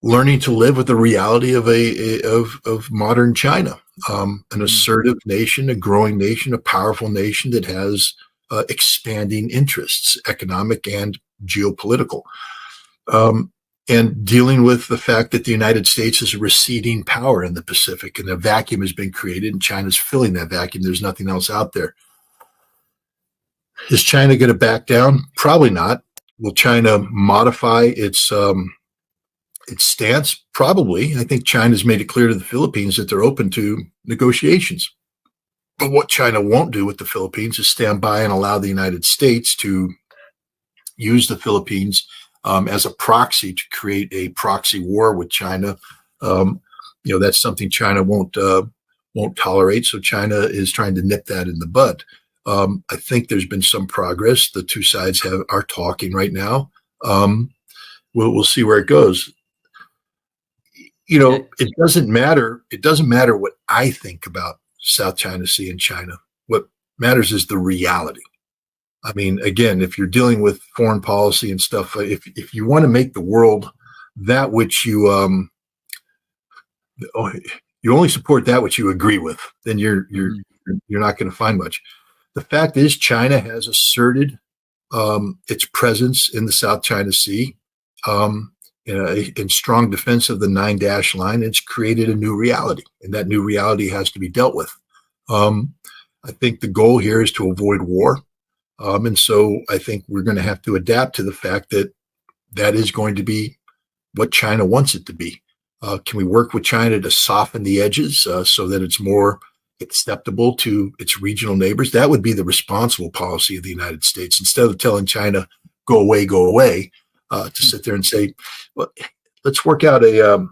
learning to live with the reality of of modern China, an assertive nation, a growing nation, a powerful nation that has expanding interests, economic and geopolitical, and dealing with the fact that the United States is a receding power in the Pacific, and a vacuum has been created, and China's filling that vacuum. There's nothing else out there. Is China going to back down? Probably not. Will China modify its stance? Probably. I think China's made it clear to the Philippines that they're open to negotiations. But what China won't do with the Philippines is stand by and allow the United States to use the Philippines as a proxy to create a proxy war with China. That's something China won't tolerate. So China is trying to nip that in the bud. I think there's been some progress. The two sides are talking right now. We'll see where it goes. It doesn't matter. It doesn't matter what I think about South China Sea and China. What matters is the reality. I mean, again, if you're dealing with foreign policy and stuff, if you want to make the world that which you only support that which you agree with, then you're not going to find much. The fact is, China has asserted its presence in the South China Sea in strong defense of the 9-dash line. It's created a new reality, and that new reality has to be dealt with. I think the goal here is to avoid war. And so I think we're going to have to adapt to the fact that that is going to be what China wants it to be. Can we work with China to soften the edges so that it's more acceptable to its regional neighbors? That would be the responsible policy of the United States. Instead of telling China, go away, to sit there and say, well, let's work out a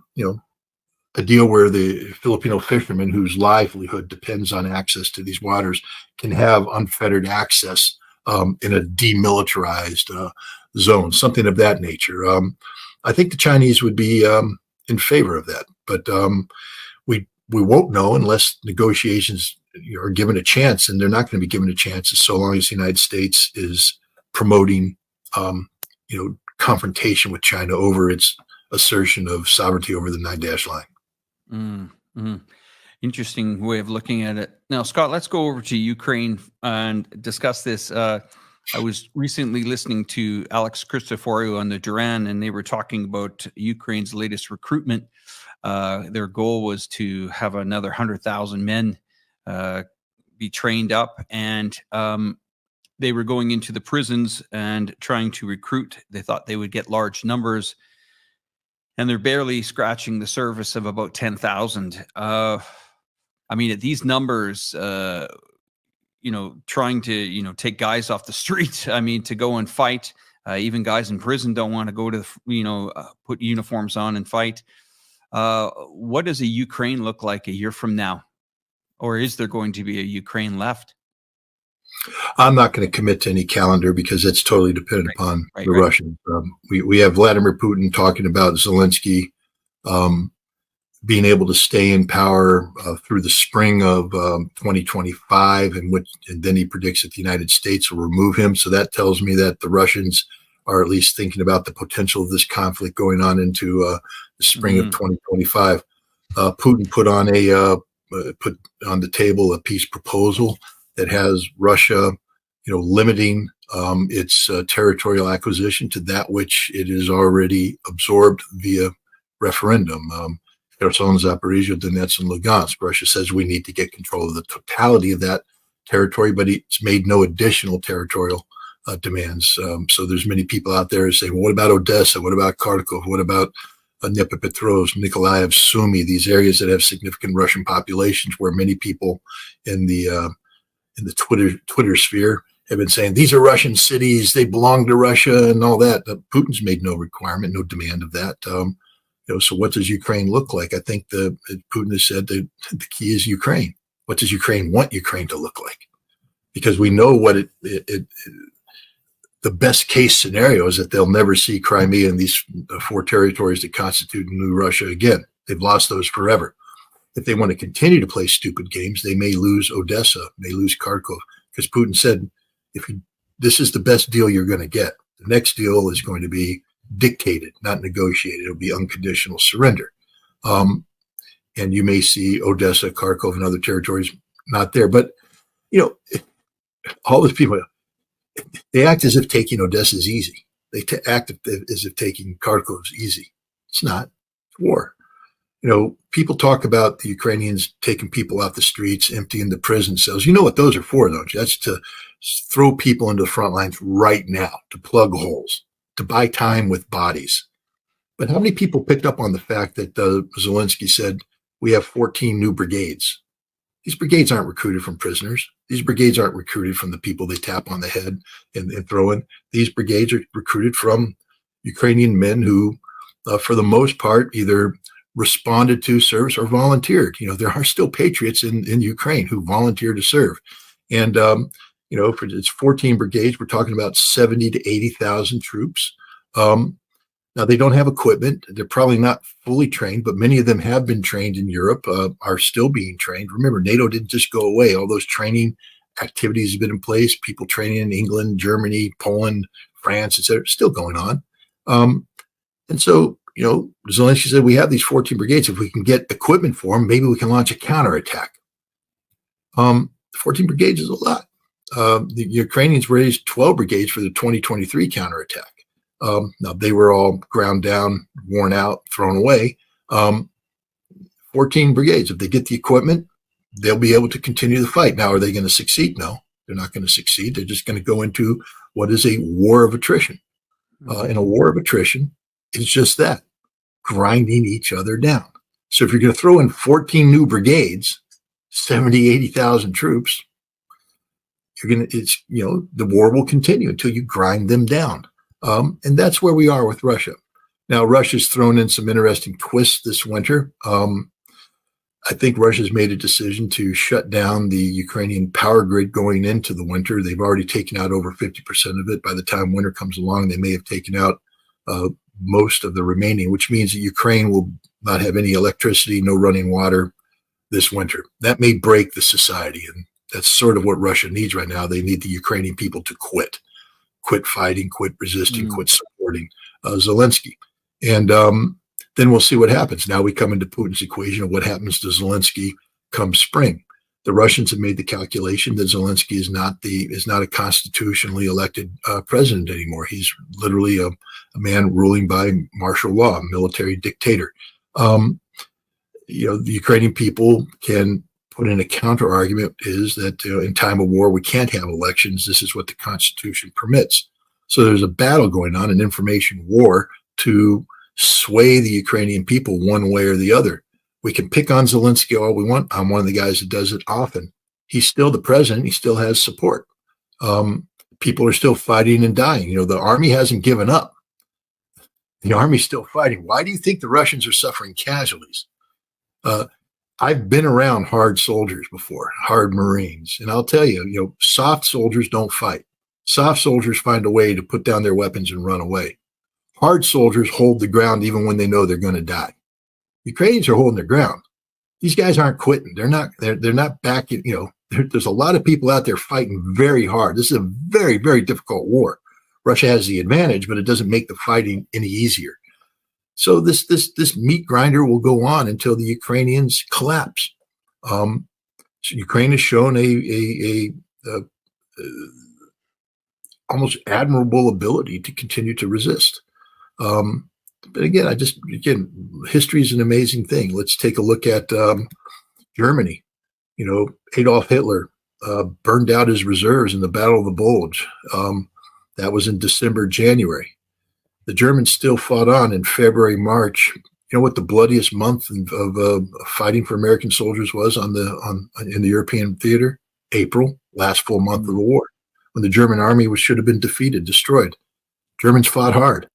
deal where the Filipino fishermen whose livelihood depends on access to these waters can have unfettered access in a demilitarized zone, something of that nature. I think the Chinese would be in favor of that, but we won't know unless negotiations are given a chance, and they're not going to be given a chance so long as the United States is promoting, confrontation with China over its assertion of sovereignty over the 9-dash line. Mm-hmm. Interesting way of looking at it. Now, Scott, let's go over to Ukraine and discuss this. I was recently listening to Alex Christoforu on the Duran, and they were talking about Ukraine's latest recruitment. Their goal was to have another 100,000 men be trained up, and they were going into the prisons and trying to recruit. They thought they would get large numbers, and they're barely scratching the surface of about 10,000. I mean, at these numbers, trying to, take guys off the street, I mean, to go and fight, even guys in prison don't want to go to, put uniforms on and fight. What does a Ukraine look like a year from now? Or is there going to be a Ukraine left? I'm not going to commit to any calendar because it's totally dependent upon the Russians. We have Vladimir Putin talking about Zelensky being able to stay in power through the spring of 2025, and then he predicts that the United States will remove him. So that tells me that the Russians are at least thinking about the potential of this conflict going on into the spring of 2025. Putin put on the table a peace proposal that has Russia, limiting its territorial acquisition to that which it has already absorbed via referendum. Kherson, Zaporizhia, Donetsk, and Lugansk. Russia says we need to get control of the totality of that territory, but it's made no additional territorial demands. So there's many people out there saying, well, what about Odessa? What about Kharkov? What about Dnipropetrovsk, Nikolaev, Sumy, these areas that have significant Russian populations, where many people in the Twitter sphere have been saying these are Russian cities, they belong to Russia and all that. Putin's made no requirement, no demand of that. So what does Ukraine look like? I think Putin has said the key is Ukraine. What does Ukraine want Ukraine to look like? Because we know what the best case scenario is that they'll never see Crimea and these 4 territories that constitute New Russia again. They've lost those forever. If they want to continue to play stupid games, they may lose Odessa, may lose Kharkov, because Putin said, this is the best deal you're going to get. The next deal is going to be dictated, not negotiated. It'll be unconditional surrender. And you may see Odessa, Kharkov, and other territories not there. But, all those people, they act as if taking Odessa is easy. They act as if taking Kharkov is easy. It's not. It's war. People talk about the Ukrainians taking people off the streets, emptying the prison cells. You know what those are for, don't you? That's to throw people into the front lines right now, to plug holes, to buy time with bodies. But how many people picked up on the fact that Zelensky said, we have 14 new brigades? These brigades aren't recruited from prisoners. These brigades aren't recruited from the people they tap on the head and throw in. These brigades are recruited from Ukrainian men who, for the most part, either responded to service or volunteered. There are still patriots in Ukraine who volunteer to serve. And, for its 14 brigades, we're talking about 70 to 80,000 troops. Now, they don't have equipment. They're probably not fully trained, but many of them have been trained in Europe, are still being trained. Remember, NATO didn't just go away. All those training activities have been in place. People training in England, Germany, Poland, France, etc., still going on. And so, Zelensky said, we have these 14 brigades. If we can get equipment for them, maybe we can launch a counterattack. 14 brigades is a lot. The Ukrainians raised 12 brigades for the 2023 counterattack. Now, they were all ground down, worn out, thrown away. 14 brigades. If they get the equipment, they'll be able to continue the fight. Now, are they going to succeed? No, they're not going to succeed. They're just going to go into what is a war of attrition. And a war of attrition is just that, grinding each other down. So if you're going to throw in 14 new brigades, 70, 80,000 troops, the war will continue until you grind them down. And that's where we are with Russia. Now, Russia's thrown in some interesting twists this winter. I think Russia's made a decision to shut down the Ukrainian power grid going into the winter. They've already taken out over 50% of it. By the time winter comes along, they may have taken out most of the remaining, which means that Ukraine will not have any electricity, no running water this winter. That may break the society, and that's sort of what Russia needs right now. They need the Ukrainian people to quit fighting, quit resisting, quit supporting Zelensky. And then we'll see what happens. Now we come into Putin's equation of what happens to Zelensky come spring. The Russians have made the calculation that Zelensky is not a constitutionally elected president anymore. He's literally a man ruling by martial law, a military dictator. The Ukrainian people can put in a counter argument is that in time of war, we can't have elections. This is what the Constitution permits. So there's a battle going on, an information war to sway the Ukrainian people one way or the other. We can pick on Zelensky all we want. I'm one of the guys that does it often. He's still the president. He still has support. People are still fighting and dying. The army hasn't given up. The army's still fighting. Why do you think the Russians are suffering casualties? I've been around hard soldiers before, hard Marines. And I'll tell you, soft soldiers don't fight. Soft soldiers find a way to put down their weapons and run away. Hard soldiers hold the ground even when they know they're going to die. Ukrainians are holding their ground. These guys aren't quitting. They're not backing. There's a lot of people out there fighting very hard. This is a very, very difficult war. Russia has the advantage, but it doesn't make the fighting any easier. So this meat grinder will go on until the Ukrainians collapse. So Ukraine has shown a almost admirable ability to continue to resist. But again, history is an amazing thing. Let's take a look at Germany. Adolf Hitler burned out his reserves in the Battle of the Bulge. That was in December, January. The Germans still fought on in February, March. You know what the bloodiest month of fighting for American soldiers was in the European theater? April, last full month of the war, when the German army should have been defeated, destroyed. Germans fought hard.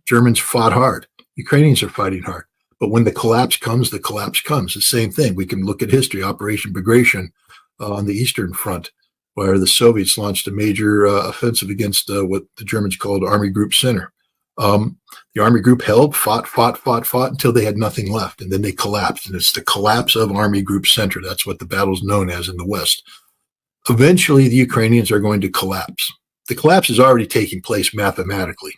Ukrainians are fighting hard. But when the collapse comes, the collapse comes. The same thing. We can look at history, Operation Bagration on the Eastern Front, where the Soviets launched a major offensive against what the Germans called Army Group Center. The Army Group fought until they had nothing left, and then they collapsed. And it's the collapse of Army Group Center. That's what the battle's known as in the West. Eventually, the Ukrainians are going to collapse. The collapse is already taking place mathematically.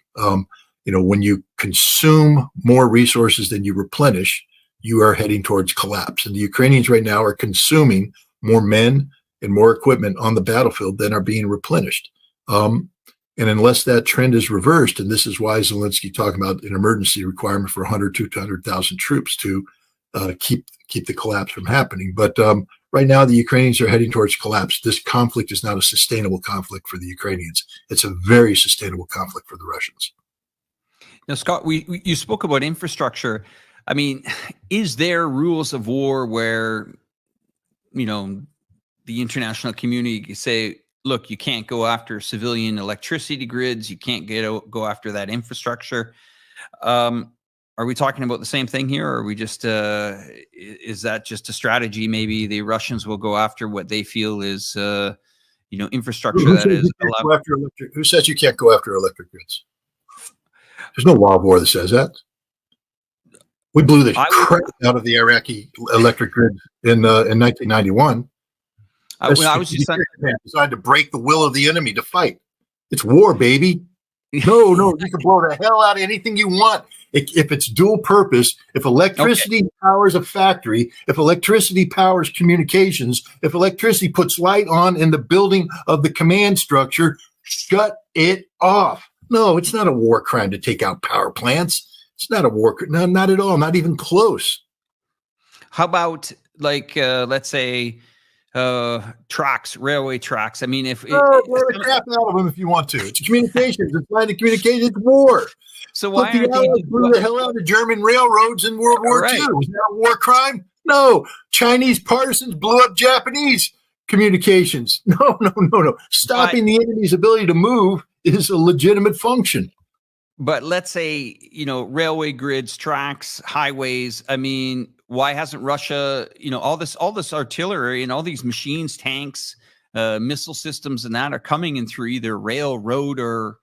when you consume more resources than you replenish, you are heading towards collapse. And the Ukrainians right now are consuming more men and more equipment on the battlefield than are being replenished. And unless that trend is reversed, and this is why Zelensky talking about an emergency requirement for 100 to 200,000 troops to keep the collapse from happening. But right now, the Ukrainians are heading towards collapse. This conflict is not a sustainable conflict for the Ukrainians. It's a very sustainable conflict for the Russians. Now, Scott, you spoke about infrastructure. I mean, is there rules of war where, the international community say, look, you can't go after civilian electricity grids. You can't go after that infrastructure. Are we talking about the same thing here? Or are we just, is that just a strategy? Maybe the Russians will go after what they feel is, infrastructure that is allowed. Who says you can't go after electric grids? There's no law of war that says that. We blew the crap out of the Iraqi electric grid in 1991. I was just designed to break the will of the enemy to fight. It's war, baby. No, you can blow the hell out of anything you want. If it's dual purpose, if electricity powers a factory, if electricity powers communications, if electricity puts light on in the building of the command structure, shut it off. No, it's not a war crime to take out power plants. It's not a war crime. No, not at all. Not even close. How about let's say tracks, railway tracks? I mean, blow the crap out of them if you want to. It's communications. It's line of communications. It's war. So why aren't they blew the hell out of German railroads in World War II? Was that a war crime? No. Chinese partisans blew up Japanese communications. No. Stopping the enemy's ability to move is a legitimate function. But let's say, railway grids, tracks, highways. I mean, why hasn't Russia, all this artillery and all these machines, tanks, missile systems, and that are coming in through either rail, road, or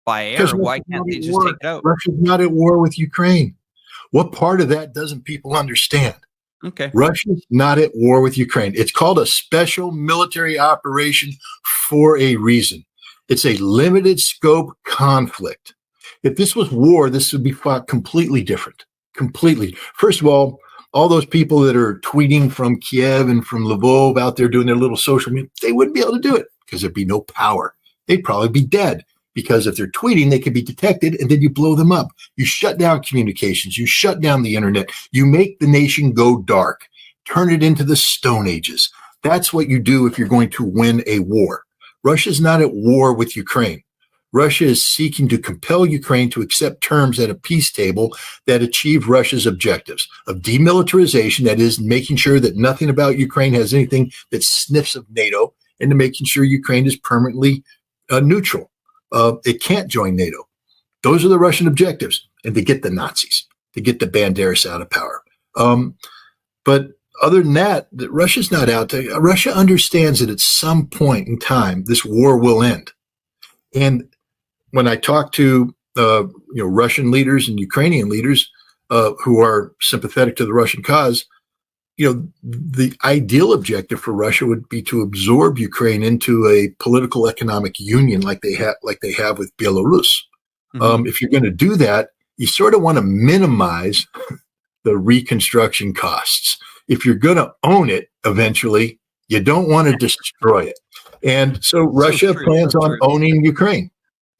by air? Why can't they just take it out? Russia's not at war with Ukraine. What part of that doesn't people understand? Okay. Russia's not at war with Ukraine. It's called a special military operation for a reason. It's a limited scope conflict. If this was war, this would be fought completely different. Completely. First of all those people that are tweeting from Kiev and from Lvov out there doing their little social media, they wouldn't be able to do it because there'd be no power. They'd probably be dead because if they're tweeting, they could be detected and then you blow them up. You shut down communications. You shut down the internet. You make the nation go dark. Turn it into the Stone Ages. That's what you do if you're going to win a war. Russia's not at war with Ukraine. Russia is seeking to compel Ukraine to accept terms at a peace table that achieve Russia's objectives of demilitarization, that is, making sure that nothing about Ukraine has anything that sniffs of NATO, and to making sure Ukraine is permanently neutral. It can't join NATO. Those are the Russian objectives, and to get the Nazis, to get the Banderas out of power. But other than that, Russia's not out to. Russia understands that at some point in time, this war will end. And when I talk to Russian leaders and Ukrainian leaders who are sympathetic to the Russian cause, the ideal objective for Russia would be to absorb Ukraine into a political economic union like they have with Belarus. Mm-hmm. If you're going to do that, you sort of want to minimize the reconstruction costs. If you're going to own it eventually, you don't want to destroy it. And so Russia plans on owning Ukraine.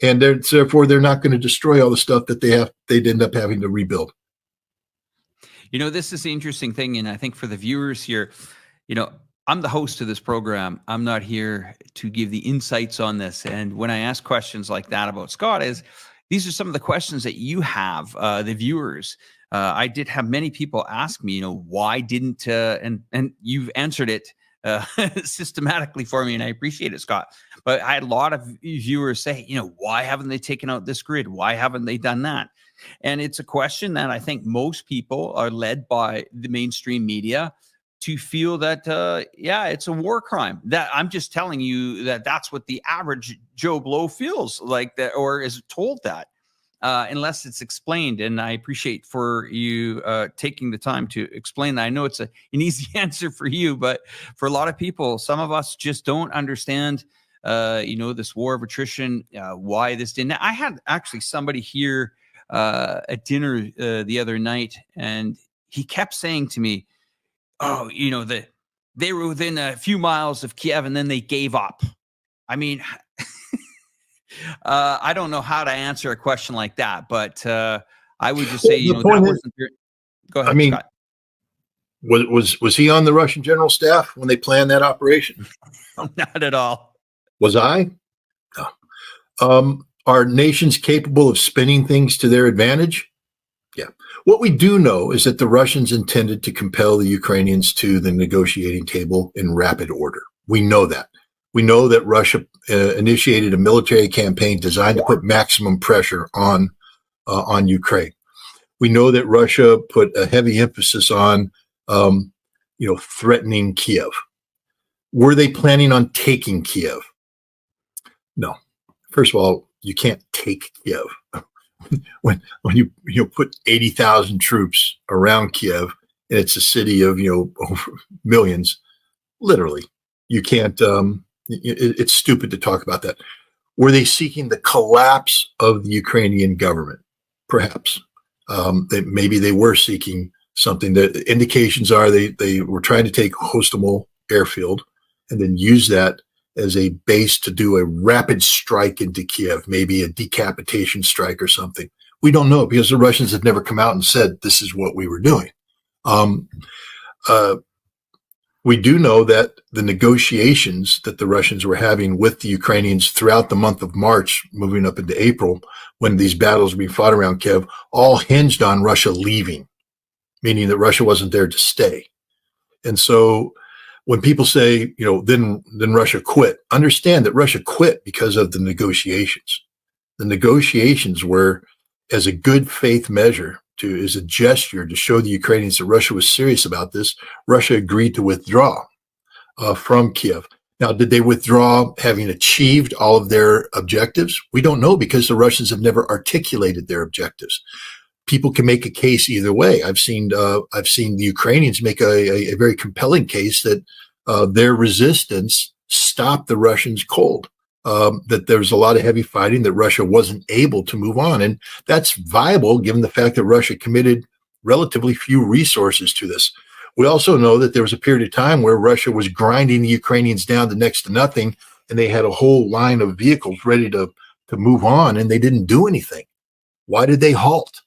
And therefore, they're not going to destroy all the stuff that they'd end up having to rebuild. This is the interesting thing. And I think for the viewers here, I'm the host of this program. I'm not here to give the insights on this. And when I ask questions like that about Scott, these are some of the questions that you have, the viewers. I did have many people ask me, why didn't, and you've answered it systematically for me, and I appreciate it, Scott. But I had a lot of viewers say, why haven't they taken out this grid? Why haven't they done that? And it's a question that I think most people are led by the mainstream media to feel that, it's a war crime. That I'm just telling you that's what the average Joe Blow feels like, that, or is told that. Unless it's explained. And I appreciate for you taking the time to explain that. I know it's an easy answer for you, but for a lot of people, some of us just don't understand, this war of attrition, why this didn't. I had actually somebody here at dinner the other night, and he kept saying to me, "Oh, they were within a few miles of Kiev, and then they gave up." I mean, I don't know how to answer a question like that, but I would just say, that wasn't your. Go ahead, Scott. Was he on the Russian general staff when they planned that operation? Not at all. Was I? No. Are nations capable of spinning things to their advantage? Yeah. What we do know is that the Russians intended to compel the Ukrainians to the negotiating table in rapid order. We know that. We know that Russia initiated a military campaign designed to put maximum pressure on Ukraine. We know that Russia put a heavy emphasis on, threatening Kiev. Were they planning on taking Kiev? No. First of all, you can't take Kiev. when you put 80,000 troops around Kiev, and it's a city of millions, literally, you can't. It's stupid to talk about that. Were they seeking the collapse of the Ukrainian government? Perhaps. Maybe they were seeking something. The indications are they were trying to take Hostomel airfield and then use that as a base to do a rapid strike into Kiev, maybe a decapitation strike or something. We don't know because the Russians have never come out and said this is what we were doing. We do know that the negotiations that the Russians were having with the Ukrainians throughout the month of March, moving up into April, when these battles were being fought around Kiev, all hinged on Russia leaving, meaning that Russia wasn't there to stay. And so when people say, then Russia quit, understand that Russia quit because of the negotiations. The negotiations were as a good faith measure, as a gesture to show the Ukrainians that Russia was serious about this. Russia agreed to withdraw from Kiev. Now, did they withdraw having achieved all of their objectives? We don't know because the Russians have never articulated their objectives. People can make a case either way. I've seen the Ukrainians make a very compelling case that their resistance stopped the Russians cold. That there was a lot of heavy fighting, that Russia wasn't able to move on. And that's viable given the fact that Russia committed relatively few resources to this. We also know that there was a period of time where Russia was grinding the Ukrainians down to next to nothing, and they had a whole line of vehicles ready to move on, and they didn't do anything. Why did they halt?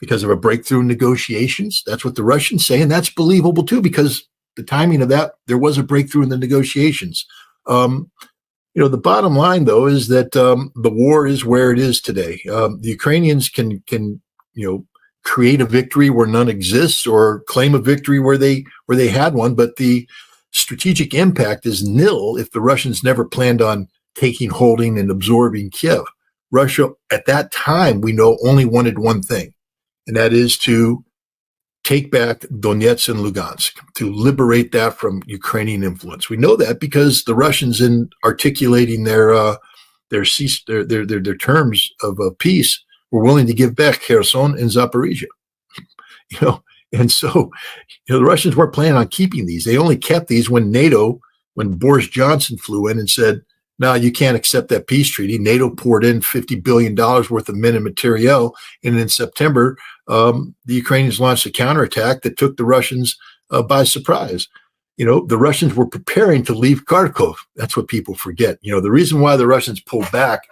Because of a breakthrough in negotiations? That's what the Russians say, and that's believable too, because the timing of that, there was a breakthrough in the negotiations. The bottom line, though, is that the war is where it is today. The Ukrainians can create a victory where none exists, or claim a victory where they had one, but the strategic impact is nil if the Russians never planned on taking, holding, and absorbing Kiev. Russia, at that time, we know, only wanted one thing, and that is to take back Donetsk and Lugansk, to liberate that from Ukrainian influence. We know that because the Russians, in articulating their terms of peace, were willing to give back Kherson and Zaporizhia. And so the Russians weren't planning on keeping these. They only kept these when Boris Johnson flew in and said, "No, you can't accept that peace treaty." NATO poured in $50 billion worth of men and materiel. And in September, the Ukrainians launched a counterattack that took the Russians by surprise. The Russians were preparing to leave Kharkov. That's what people forget. The reason why the Russians pulled back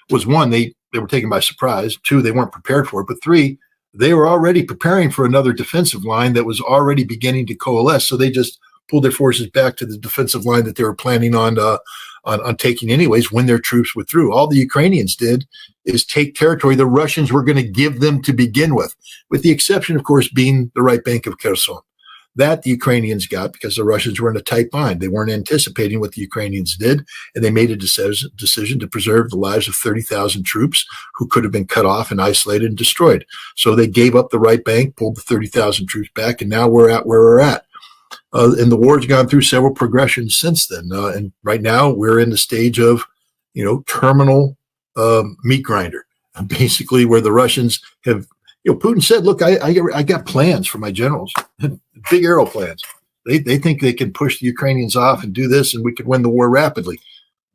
was, one, they were taken by surprise. Two, they weren't prepared for it. But three, they were already preparing for another defensive line that was already beginning to coalesce. So they just pulled their forces back to the defensive line that they were planning on taking anyways when their troops withdrew. All the Ukrainians did is take territory the Russians were going to give them to begin with the exception, of course, being the right bank of Kherson. That the Ukrainians got because the Russians were in a tight bind. They weren't anticipating what the Ukrainians did, and they made a decision to preserve the lives of 30,000 troops who could have been cut off and isolated and destroyed. So they gave up the right bank, pulled the 30,000 troops back, and now we're at where we're at. And the war's gone through several progressions since then. And right now we're in the stage of, terminal meat grinder, basically, where the Russians have, Putin said, "Look, I got plans for my generals, big arrow plans. They think they can push the Ukrainians off and do this, and we could win the war rapidly.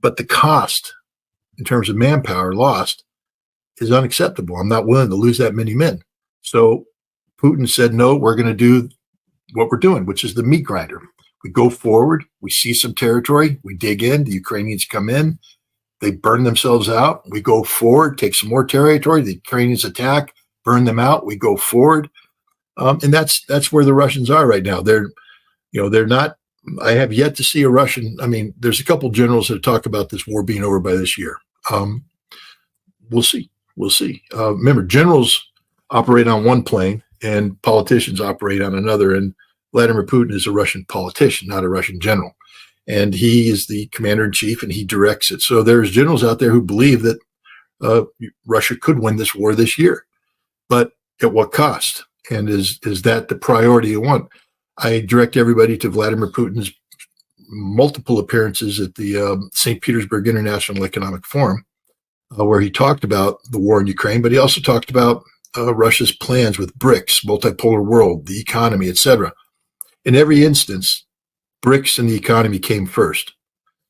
But the cost in terms of manpower lost is unacceptable. I'm not willing to lose that many men. So Putin said, no, we're going to do what we're doing, which is the meat grinder. We go forward, we see some territory, we dig in, the Ukrainians come in, they burn themselves out. We go forward, take some more territory, the Ukrainians attack, burn them out, we go forward. And that's where the Russians are right now. They're not, I have yet to see a Russian. I mean, there's a couple generals that talk about this war being over by this year. We'll see. We'll see. Remember, generals operate on one plane and politicians operate on another. And Vladimir Putin is a Russian politician, not a Russian general. And he is the commander in chief and he directs it. So there's generals out there who believe that Russia could win this war this year, but at what cost? And is that the priority you want? I direct everybody to Vladimir Putin's multiple appearances at the St. Petersburg International Economic Forum, where he talked about the war in Ukraine, but he also talked about Russia's plans with BRICS, multipolar world, the economy, etc. In every instance, BRICS and the economy came first.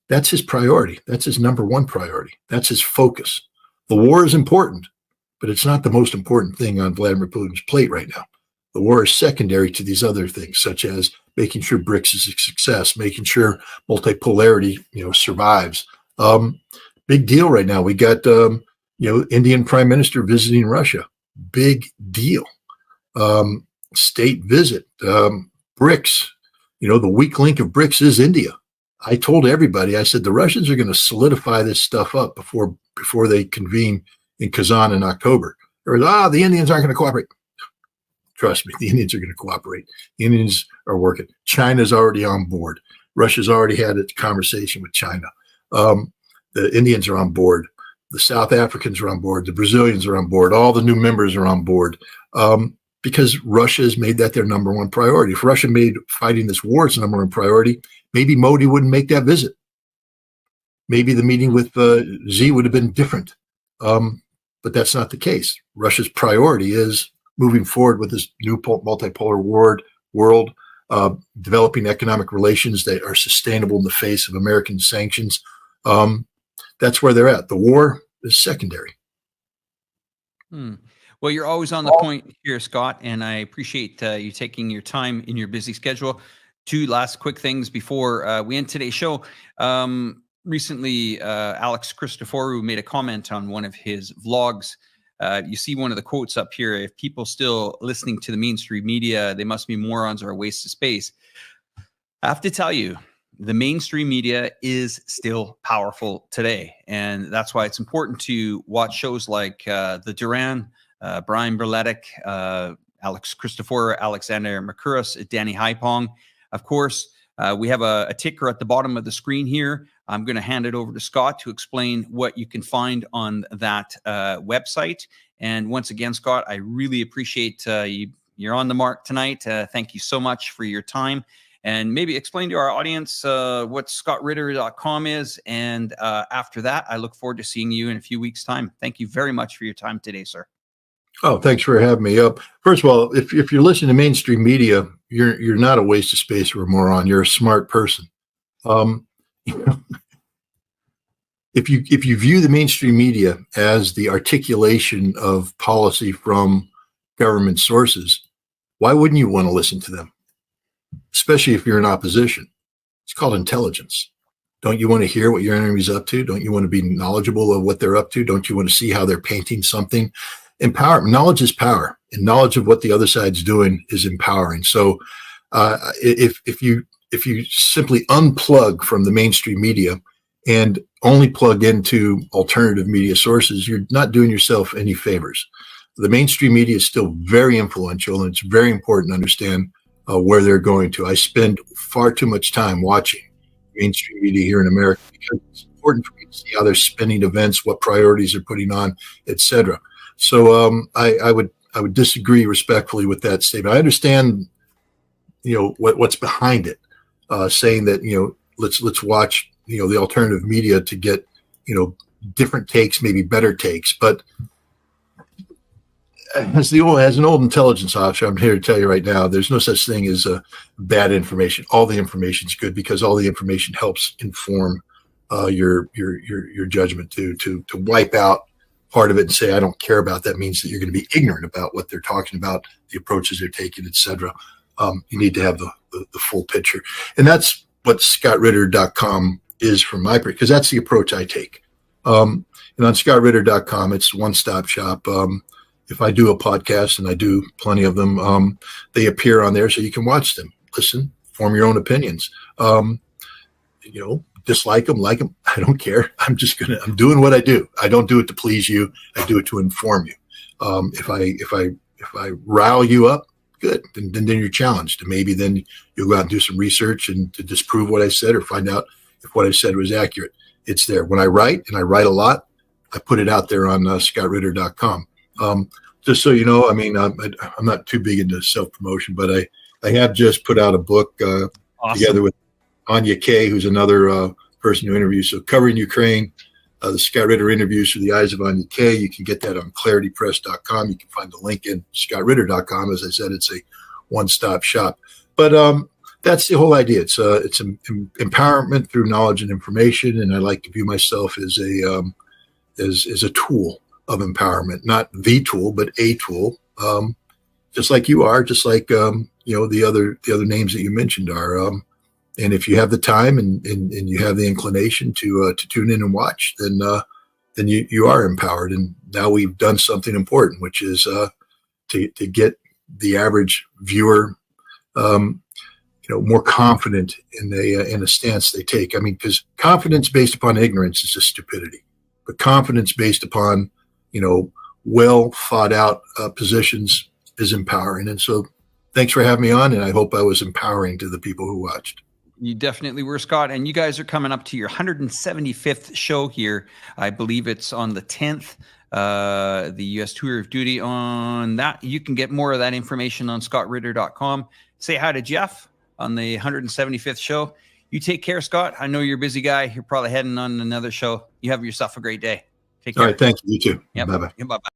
That's his priority. That's his number one priority. That's his focus. The war is important, but it's not the most important thing on Vladimir Putin's plate right now. The war is secondary to these other things, such as making sure BRICS is a success, making sure multipolarity, survives. Big deal right now. We got, Indian Prime Minister visiting Russia. Big deal. State visit. BRICS. The weak link of BRICS is India. I told everybody, I said, the Russians are going to solidify this stuff up before they convene in Kazan in October. There was, the Indians aren't going to cooperate. Trust me, the Indians are going to cooperate. The Indians are working. China's already on board. Russia's already had a conversation with China. The Indians are on board. The South Africans are on board. The Brazilians are on board. All the new members are on board because Russia has made that their number one priority. If Russia made fighting this war its number one priority, maybe Modi wouldn't make that visit. Maybe the meeting with Xi would have been different. But that's not the case. Russia's priority is moving forward with this new multipolar world, developing economic relations that are sustainable in the face of American sanctions. That's where they're at. The war is secondary. Well, you're always on the point here, Scott, and I appreciate you taking your time in your busy schedule. Two last quick things before we end today's show. Recently, Alex Christoforou made a comment on one of his vlogs. You see one of the quotes up here: if people still listening to the mainstream media, they must be morons or a waste of space. I have to tell you, the mainstream media is still powerful today. And that's why it's important to watch shows like The Duran, Brian Berletic, Alex Christoforou, Alexander Makuras, Danny Haipong. Of course, we have a ticker at the bottom of the screen here. I'm going to hand it over to Scott to explain what you can find on that website. And once again, Scott, I really appreciate you're on the mark tonight. Thank you so much for your time. And maybe explain to our audience what scottritter.com is. And after that, I look forward to seeing you in a few weeks' time. Thank you very much for your time today, sir. Oh, thanks for having me up. First of all, if you're listening to mainstream media, you're not a waste of space or a moron. You're a smart person. If you view the mainstream media as the articulation of policy from government sources, why wouldn't you want to listen to them? Especially if you're in opposition. It's called intelligence. Don't you want to hear what your enemy's up to? Don't you want to be knowledgeable of what they're up to? Don't you want to see how they're painting something? Empowerment. Knowledge is power, and knowledge of what the other side's doing is empowering. So if you simply unplug from the mainstream media and only plug into alternative media sources, you're not doing yourself any favors. The mainstream media is still very influential, and it's very important to understand where they're going to. I spend far too much time watching mainstream media here in America because it's important for me to see how they're spinning events, what priorities they're putting on, etc. So I would disagree respectfully with that statement. I understand, what's behind it, saying that let's watch the alternative media to get different takes, maybe better takes, but. As an old intelligence officer, I'm here to tell you right now, there's no such thing as bad information. All the information is good because all the information helps inform your judgment to wipe out part of it and say, I don't care about that means that you're going to be ignorant about what they're talking about, the approaches they're taking, etc. You need to have the full picture. And that's what scottritter.com is from my perspective, because that's the approach I take. And on scottritter.com, it's one-stop shop. If I do a podcast, and I do plenty of them, they appear on there so you can watch them, listen, form your own opinions. Dislike them, like them, I don't care. I'm doing what I do. I don't do it to please you. I do it to inform you. If I rile you up, good. Then you're challenged. And maybe then you'll go out and do some research and to disprove what I said or find out if what I said was accurate. It's there. When I write, and I write a lot, I put it out there on scottritter.com. Just so you know, I mean, I'm not too big into self-promotion, but I have just put out a book awesome. Together with Anya Kay, who's another person who interviews. So covering Ukraine, the Scott Ritter interviews through the eyes of Anya Kay. You can get that on claritypress.com. You can find the link in scottritter.com. As I said, it's a one-stop shop. But that's the whole idea. It's empowerment through knowledge and information, and I like to view myself as a tool of empowerment, not the tool, but a tool. Just like you are, just like the other names that you mentioned are. And if you have the time and you have the inclination to tune in and watch, then you are empowered. And now we've done something important, which is to get the average viewer more confident in a stance they take. I mean, because confidence based upon ignorance is just stupidity, but confidence based upon well thought out positions is empowering. And so, thanks for having me on, and I hope I was empowering to the people who watched. You definitely were, Scott. And you guys are coming up to your 175th show here. I believe it's on the 10th, the U.S. Tour of Duty on that. You can get more of that information on scottritter.com. Say hi to Jeff on the 175th show. You take care, Scott. I know you're a busy guy. You're probably heading on another show. You have yourself a great day. Take care. All right. Thank you. You too. Yep. Bye-bye. Bye-bye.